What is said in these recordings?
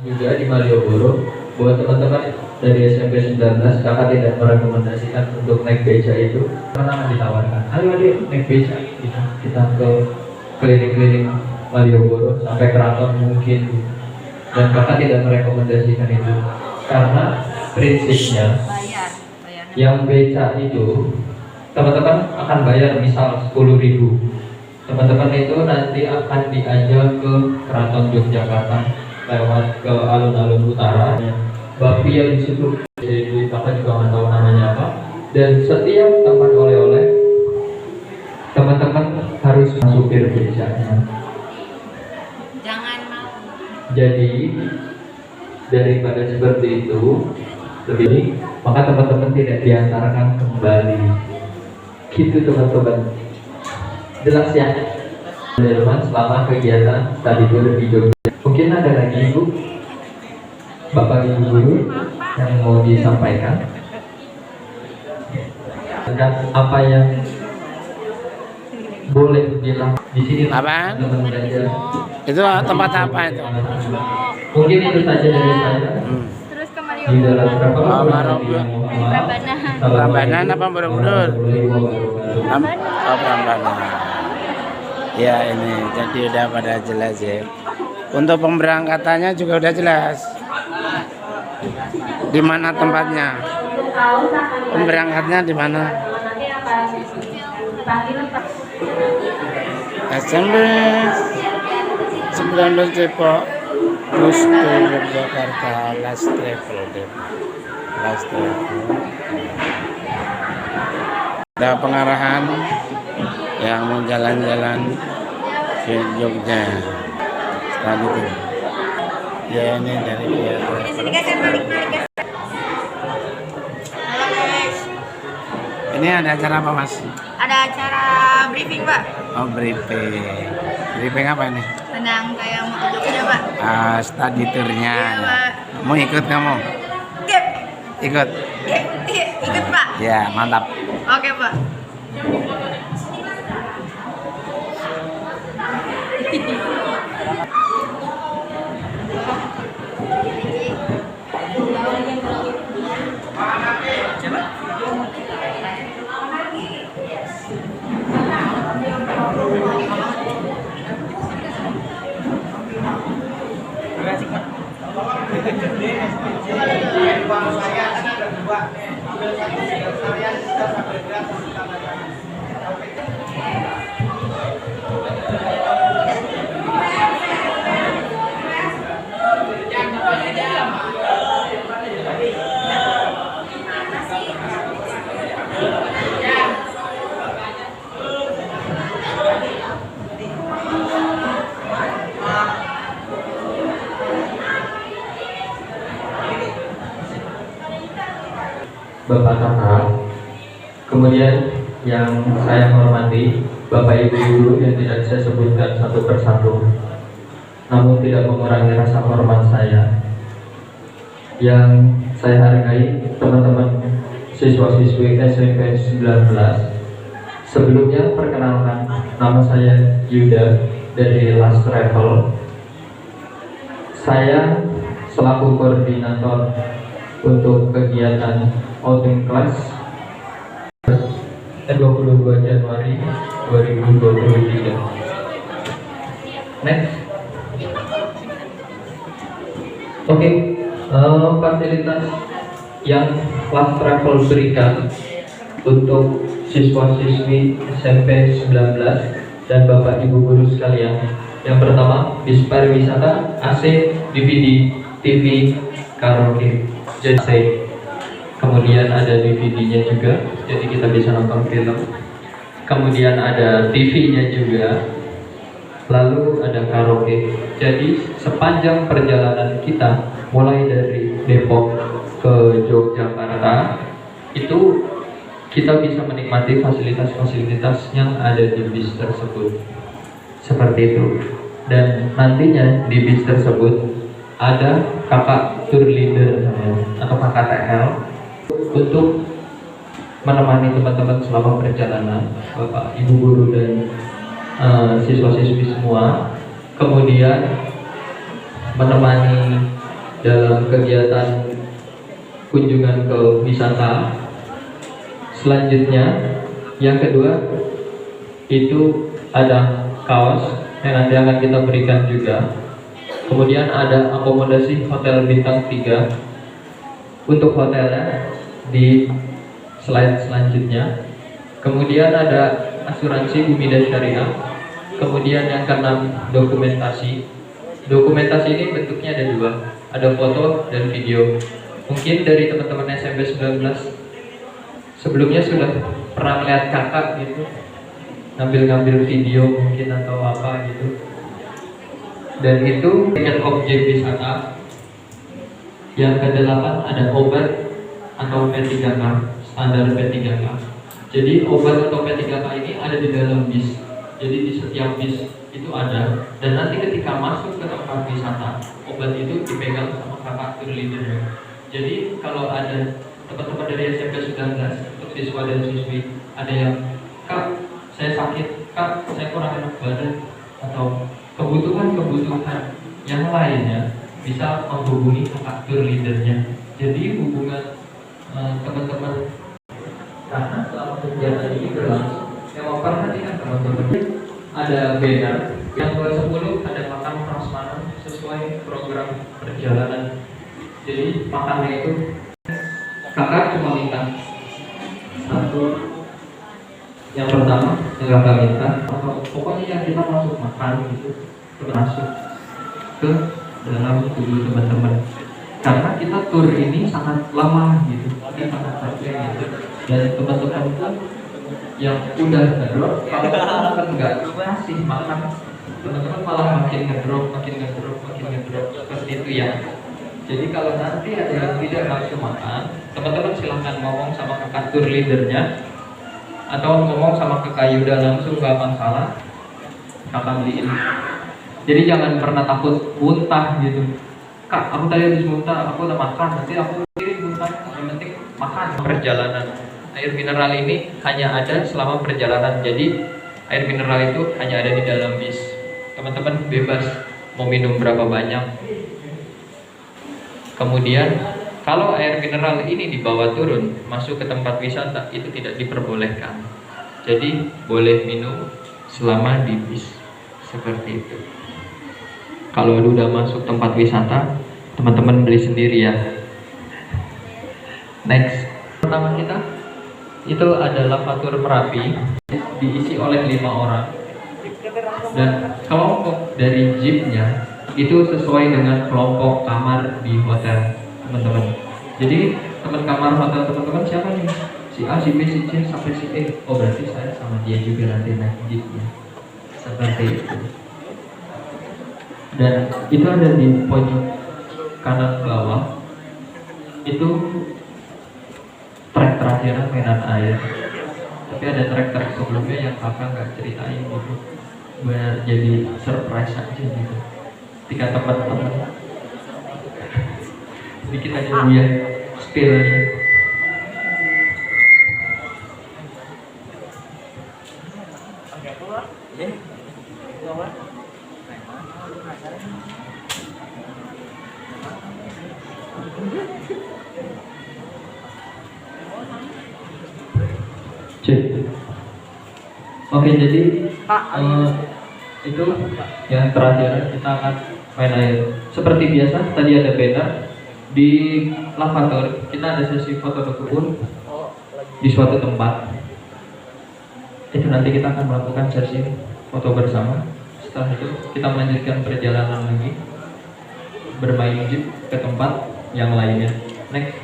juga di Malioboro. Buat teman-teman dari SMP 19, kakak tidak merekomendasikan untuk naik beca itu karena ditawarkan, ayo adik naik beca, kita ke keliling-keliling Malioboro sampai Keraton mungkin, dan kakak tidak merekomendasikan itu karena prinsipnya yang beca itu teman-teman akan bayar misal 10.000, teman-teman itu nanti akan diajak ke Keraton Yogyakarta lewat ke alun-alun utara. Bapia di situ, jadi kakak juga nggak tahu namanya apa. Dan setiap tempat oleh-oleh, teman-teman harus supir becanya. Jangan mau. Jadi daripada seperti itu, lebih maka teman-teman tidak diantarkan kembali. Gitu teman-teman. Jelas ya? Teman-teman selama kegiatan tadi itu di Jogja. Mungkin ada lagi ibu, bapak ibu guru yang mau disampaikan tentang apa yang boleh bilang di sini. Apa? Teman belajar. Itu tempat apa itu? Mungkin itu saja dari saya. Terus ke Di dalam Prambanan apa Borobudur? Prambanan. Ya ini jadi udah pada jelas ya. Untuk pemberangkatannya juga udah jelas. Di mana tempatnya? Pemberangkatnya di mana? SMP 19 Depok, bus ke Yogyakarta, last travel Depok. Last travel. Ada pengarahan yang mau jalan-jalan ke Jogja. Tadi itu. Ya ini dari pihak travel. Ini ada acara apa mas? Ada acara briefing pak. Oh briefing. Briefing apa ini? Tentang kayak mau ke Jogja pak. Study tournya. Iya, Pak. Mau ikut kamu? Gap. Ikut? Ikut pak. Ya mantap. Oke pak. Bapak kakak, kemudian yang saya hormati Bapak Ibu guru yang tidak saya sebutkan satu persatu, namun tidak mengurangi rasa hormat saya. Yang saya hargai teman-teman siswa-siswi SMP 19. Sebelumnya perkenalkan, nama saya Yuda dari Last Travel. Saya selaku koordinator untuk kegiatan outing class 22 Januari 2023. Next. Oke, fasilitas yang Last Travel berikan untuk siswa-siswi SMP 19 dan Bapak Ibu guru sekalian. Yang pertama, bis pariwisata, AC, DVD, TV, karaoke, jadi kemudian ada DVD-nya juga, jadi kita bisa nonton film. Kemudian ada TV-nya juga, lalu ada karaoke. Jadi sepanjang perjalanan kita, mulai dari Depok ke Yogyakarta, itu kita bisa menikmati fasilitas-fasilitas yang ada di bis tersebut. Seperti itu. Dan nantinya di bis tersebut ada kakak tour leader atau kakak TL untuk menemani teman-teman selama perjalanan, Bapak Ibu guru dan siswa-siswi semua. Kemudian menemani dalam kegiatan kunjungan ke wisata. Selanjutnya, yang kedua itu ada kaos yang nanti akan kita berikan juga. Kemudian ada akomodasi hotel bintang 3. Untuk hotelnya di slide selanjutnya. Kemudian ada asuransi Bumida Syariah. Kemudian yang keenam, dokumentasi. Dokumentasi ini bentuknya ada dua, ada foto dan video. Mungkin dari teman-teman SMP 19 sebelumnya sudah pernah melihat kakak gitu ngambil video mungkin atau apa gitu. Dan itu dengan objek wisata. Yang ke-8 ada obat atau P3K, standar P3K. Jadi obat atau P3K ini ada di dalam bis. Jadi di setiap bis itu ada. Dan nanti ketika masuk ke tempat wisata, obat itu dipegang sama kakak tour leader. Jadi kalau ada teman-teman dari SMP 19 untuk siswa dan siswi ada yang, Kak, saya sakit, Kak, saya kurang enak badan, atau kebutuhan-kebutuhan yang lainnya, bisa menghubungi kakak tour leadernya. Jadi hubungan teman-teman, karena selama kegiatan ini berlangsung, yang memperhatikan teman-teman ada banner. Yang ke-10 ada makan prasmanan sesuai program perjalanan. Jadi makannya itu kakak cuma minta satu. Yang pertama yang kakak minta, atau pokoknya yang kita masuk makan gitu, masuk ke dalam tubuh teman-teman. Karena kita tur ini sangat lama gitu, ini sangat capek gitu. Dan teman-teman pun yang udah ngedrop, kalau teman-teman nggak kasih makan, teman-teman malah makin ngedrop seperti itu ya. Jadi kalau nanti ada yang tidak nafsu makan, teman-teman silahkan ngomong sama kakak tour leadernya, atau ngomong sama kakak Yuda langsung, gak akan salah, kakak beliin. Jadi jangan pernah takut muntah gitu. Kak, aku tadi habis muntah, aku udah makan, nanti aku kirim muntah. Yang penting makan. Perjalanan air mineral ini hanya ada selama perjalanan. Jadi air mineral itu hanya ada di dalam bis. Teman-teman bebas mau minum berapa banyak. Kemudian kalau air mineral ini dibawa turun masuk ke tempat wisata, itu tidak diperbolehkan. Jadi boleh minum selama di bis, seperti itu. Kalau udah masuk tempat wisata, teman-teman beli sendiri ya. Next, pertama kita itu ada Lavatur Merapi, diisi oleh 5 orang. Dan kelompok dari jeepnya itu sesuai dengan kelompok kamar di hotel teman-teman. Jadi teman kamar hotel teman-teman siapa nih? Si A, si B, si C, sampai si E. Oh berarti saya sama dia juga nanti naik jeepnya. Seperti itu. Dan itu ada di pojok kanan bawah. Itu trek terakhir mainan air. Tapi ada trek sebelumnya yang kakak nggak ceritain gitu. Biar jadi surprise aja gitu. Ketika teman-teman bikin aja dia spill aja. Oke, jadi itu yang terakhir kita akan main air. Seperti biasa, tadi ada banner di Lavator. Kita ada sesi foto berkebun di suatu tempat. Itu nanti kita akan melakukan sesi foto bersama. Setelah itu kita melanjutkan perjalanan lagi, bermain jeep ke tempat yang lainnya. Next.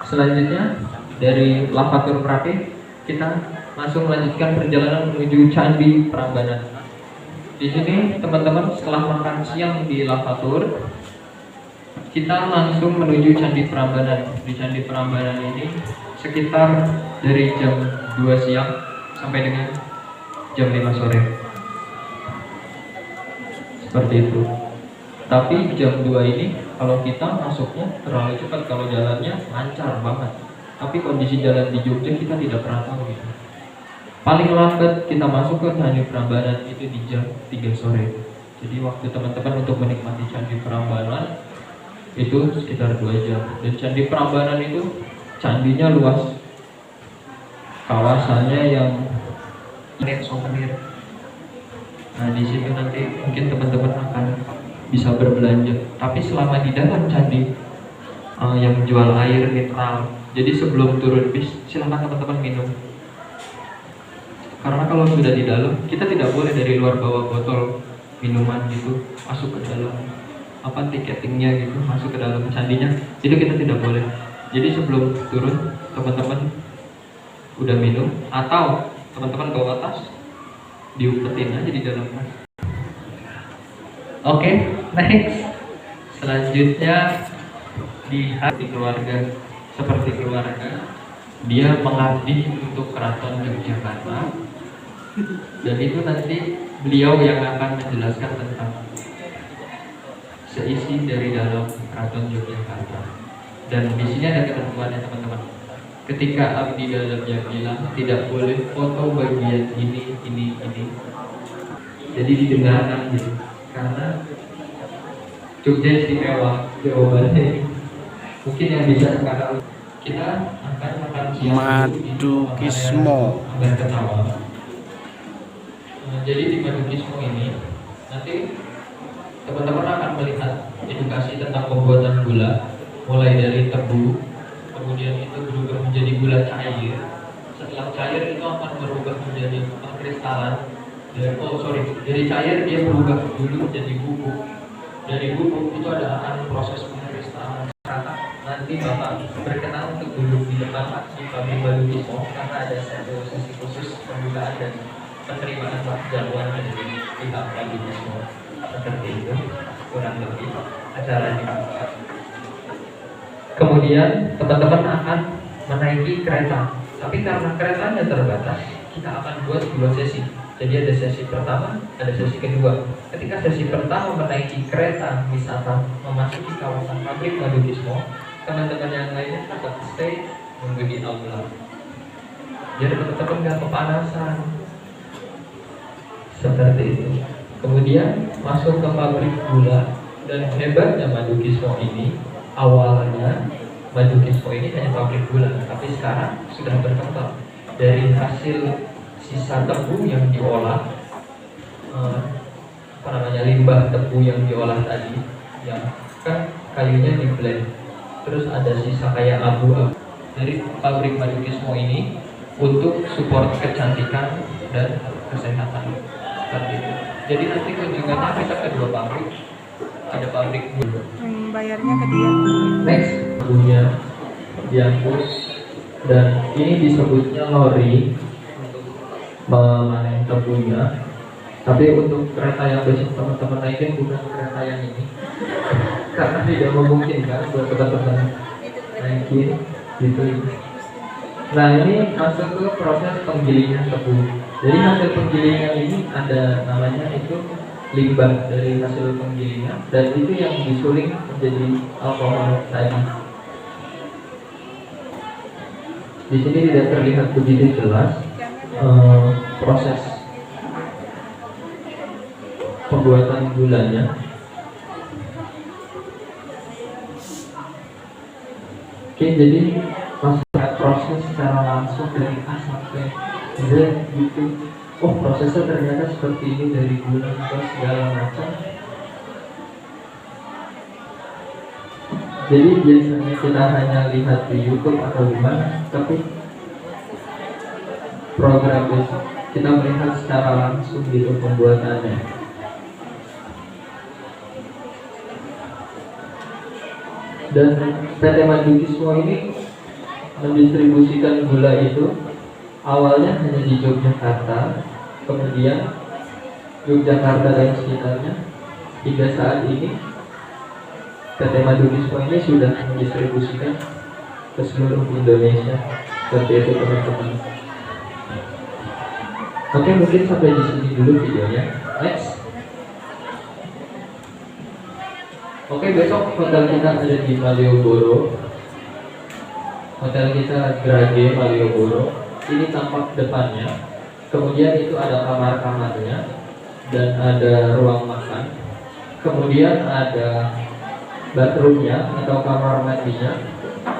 Selanjutnya dari Lavator Merapi kita langsung melanjutkan perjalanan menuju Candi Prambanan. Di sini teman-teman setelah makan siang di Lavatur, kita langsung menuju Candi Prambanan. Di Candi Prambanan ini sekitar dari jam 2 siang sampai dengan jam 5 sore. Seperti itu. Tapi jam 2 ini kalau kita masuknya terlalu cepat, kalau jalannya lancar banget. Tapi kondisi jalan di Jogja kita tidak pernah tahu gitu. Paling lambat kita masuk ke Candi Prambanan itu di jam 3 sore. Jadi waktu teman-teman untuk menikmati Candi Prambanan itu sekitar 2 jam. Dan Candi Prambanan itu candinya luas, kawasannya yang souvenir. Nah di situ nanti mungkin teman-teman akan bisa berbelanja. Tapi selama di dalam candi yang jual air mineral. Jadi sebelum turun bis silahkan teman-teman minum. Karena kalau sudah di dalam kita tidak boleh dari luar bawa botol minuman gitu masuk ke dalam tiketingnya gitu masuk ke dalam candinya, itu kita tidak boleh. Jadi sebelum turun teman-teman udah minum atau teman-teman bawa tas diumpetin aja di dalam tas. Oke, next. Selanjutnya di hati keluarga, seperti keluarga dia mengabdi untuk Keraton Yogyakarta, dan itu nanti beliau yang akan menjelaskan tentang seisi dari dalam Keraton Yogyakarta. Dan di sini ada ketentuannya teman-teman. Ketika abdi dalamnya bilang tidak boleh foto bagian ini. Jadi didengarkan gitu. Karena Jogja istimewa, jawabannya mungkin yang bisa sekarang kita akan makan siang Madukismo. dan ketawa. Jadi di Madukismo ini nanti teman-teman akan melihat edukasi tentang pembuatan gula, mulai dari tebu, kemudian itu berubah menjadi gula cair. Setelah cair itu akan berubah menjadi kristalan. Dari cair dia berubah dulu menjadi bubuk. Dari bubuk itu akan proses pengkristalan. Nanti Bapak berkenan untuk duduk di depan di pabrik Madukismo karena ada sesi khusus pembukaan dan penerimaan jadwal dari pihak Madukismo. Seperti itu kurang lebih acaranya. Kemudian teman-teman akan menaiki kereta, tapi karena keretanya terbatas kita akan buat 2 sesi. Jadi ada sesi pertama, ada sesi kedua. Ketika sesi pertama menaiki kereta wisata memasuki kawasan pabrik Madukismo, teman-teman yang lainnya tetap stay nunggu di aula. Jadi teman-teman nggak kepanasan. Seperti itu. Kemudian masuk ke pabrik gula, dan hebatnya Madukismo ini, awalnya Madukismo ini hanya pabrik gula, tapi sekarang sudah berkembang dari hasil sisa tebu yang diolah, limbah tebu yang diolah tadi, yang kan kayunya di blend, terus ada sisa kayak abu-abu dari pabrik Madukismo ini untuk support kecantikan dan kesehatan. Seperti itu. Jadi nanti kunjungannya kita ke 2 pabrik, ada pabrik gula. Bayarnya ke dia. Next, tebunya diangkut, dan ini disebutnya lori untuk memanen tebunya. Tapi untuk kereta yang besok teman-teman naikin bukan kereta yang ini, karena tidak memungkinkan buat teman-teman naikin gitu. Nah ini masuk ke proses penggilingan tebu. Jadi hasil penggilingan ini ada namanya itu limbah dari hasil penggilingan, dan itu yang disuling menjadi alkohol tadi. Di sini tidak terlihat begitu jelas proses pembuatan gulanya. Oke, jadi proses secara langsung dari A sampai Z gitu. Oh, prosesnya ternyata seperti ini, dari gula ke segala macam. Jadi biasanya kita hanya lihat di YouTube atau di mana, tapi program besok kita melihat secara langsung gitu pembuatannya. Dan PT Madukismo ini mendistribusikan gula itu awalnya hanya di Yogyakarta, kemudian Yogyakarta dan sekitarnya, hingga saat ini PT Madukismo ini sudah mendistribusikan ke seluruh Indonesia. Seperti itu teman-teman. Oke, mungkin sampai di sini dulu videonya. Next. Oke, besok hotel kita ada di Malioboro. Hotel kita Grage Malioboro. Ini tampak depannya. Kemudian itu ada kamar-kamarnya dan ada ruang makan. Kemudian ada bathroomnya atau kamar mandinya.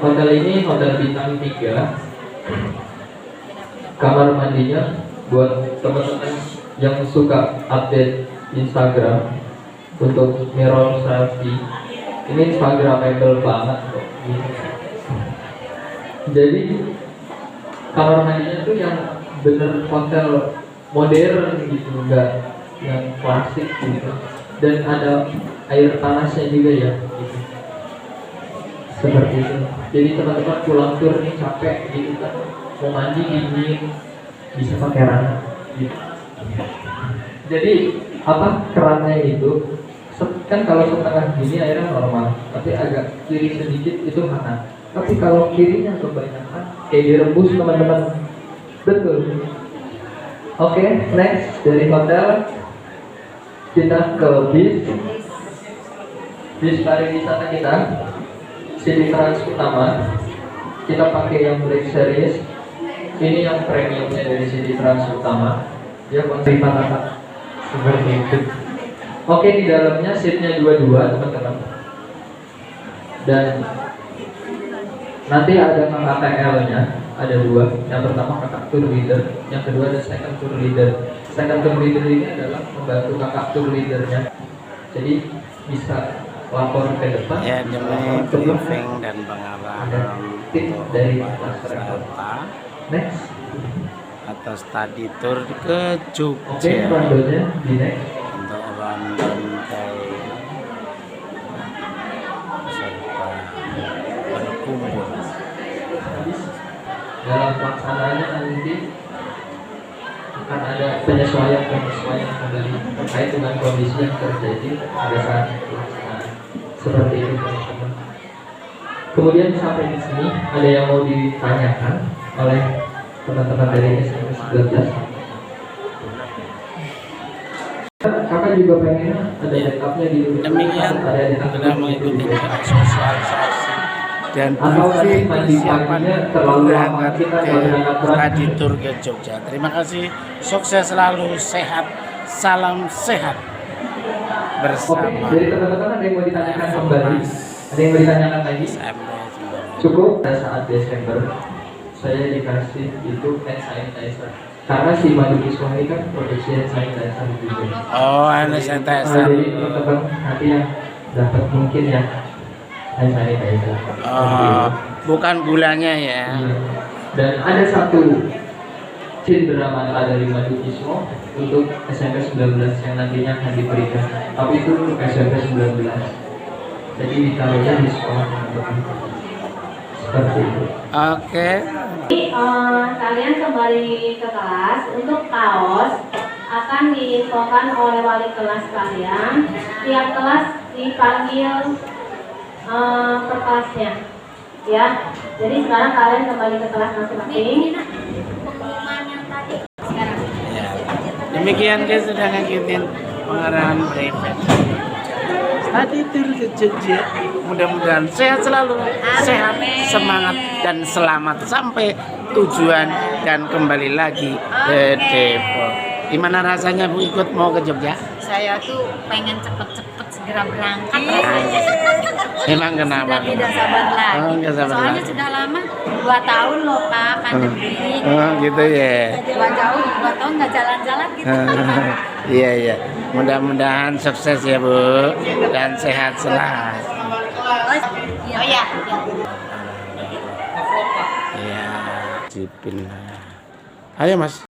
Hotel ini hotel bintang 3. Kamar mandinya buat teman-teman yang suka update Instagram untuk mirror selfie. Ini Instagramable banget kok. Jadi kamar mandinya tuh yang bener hotel modern gitu, enggak yang klasik gitu. Dan ada air panasnya juga ya gitu. Seperti itu. Jadi teman-teman pulang tur nih capek gitu kan, mau mandi dingin, bisa pakai ranah gitu. Jadi apa, kerannya itu kan kalau setengah gini airnya normal, tapi agak kiri sedikit itu hangat. Tapi kalau kirinya kebanyakan kayak direbus teman-teman. Betul. Oke, next dari hotel kita ke bis pariwisata kita, City Trans Utama. Kita pakai yang Black Series. Ini yang premiumnya dari City Trans Utama. Dia konsep rata seperti itu. Oke, di dalamnya seatnya 22 teman-teman. Dan nanti ada KKTL-nya, ada 2. Yang pertama kakak tour leader, yang kedua ada second tour leader. Second tour leader ini adalah membantu kakak tour leadernya. Jadi bisa lapor ke depan. Ya, demi briefing dan pengarahan tim dari masyarakat. wisata Next. atau study tour ke Oke, Jogja rondonya di next. untuk rantai serta berkumpul. Dalam pelaksanaannya nanti akan ada penyesuaian kembali terkait dengan kondisi yang terjadi pada saat pelaksanaan. Seperti itu teman-teman. Kemudian sampai di sini ada yang mau ditanyakan oleh teman-teman dari SMP 19. Kakak juga pengen ada backupnya di Demikian sudah mengikuti sosialisasi dan briefing persiapan berangkat ke study tour ke Jogja. Terima kasih, sukses selalu, sehat, salam sehat bersama. Oke, jadi teman-teman ada yang mau ditanyakan kembali? Ada yang mau ditanyakan lagi? Sampai jumpa. Cukup pada saat Desember saya dikasih itu hand sanitizer karena si Madu Kiswah ini kan produksi hand sanitizer juga. Oh, ada sanitizer. Jadi teman-teman nanti yang dapat mungkin ya hand sanitizer. Oh, bukan gulanya ya. Iya. Dan ada satu cindera mata dari Madu Kiswah untuk SMP 19 yang nantinya akan diberikan. Tapi itu untuk SMP 19. Jadi ditaruhnya di sekolah teman-teman. Seperti itu. Oke. Kalian kembali ke kelas. Untuk kaos akan diinfokan oleh wali kelas kalian. Tiap kelas dipanggil per kelasnya, ya. Jadi sekarang kalian kembali ke kelas masing-masing. Ya. Demikian guys, sudah ngikutin pengarahan briefing tadi tour ke Jogja. Mudah-mudahan sehat selalu, sehat, semangat dan selamat sampai tujuan dan kembali lagi ke Depok. Gimana rasanya Bu ikut mau ke Jogja? Saya tuh pengen cepet-cepet segera berangkat rasanya. Emang kenapa? Sudah tidak sabar lagi. Oh, nggak sabar Soalnya lagi. sudah lama 2 tahun loh Pak pandemi. Oh gitu ya. 2 tahun nggak jalan-jalan gitu. Iya iya. Mudah-mudahan sukses ya Bu dan sehat selalu. Oh iya. Iya. Cipin. Ayo Mas.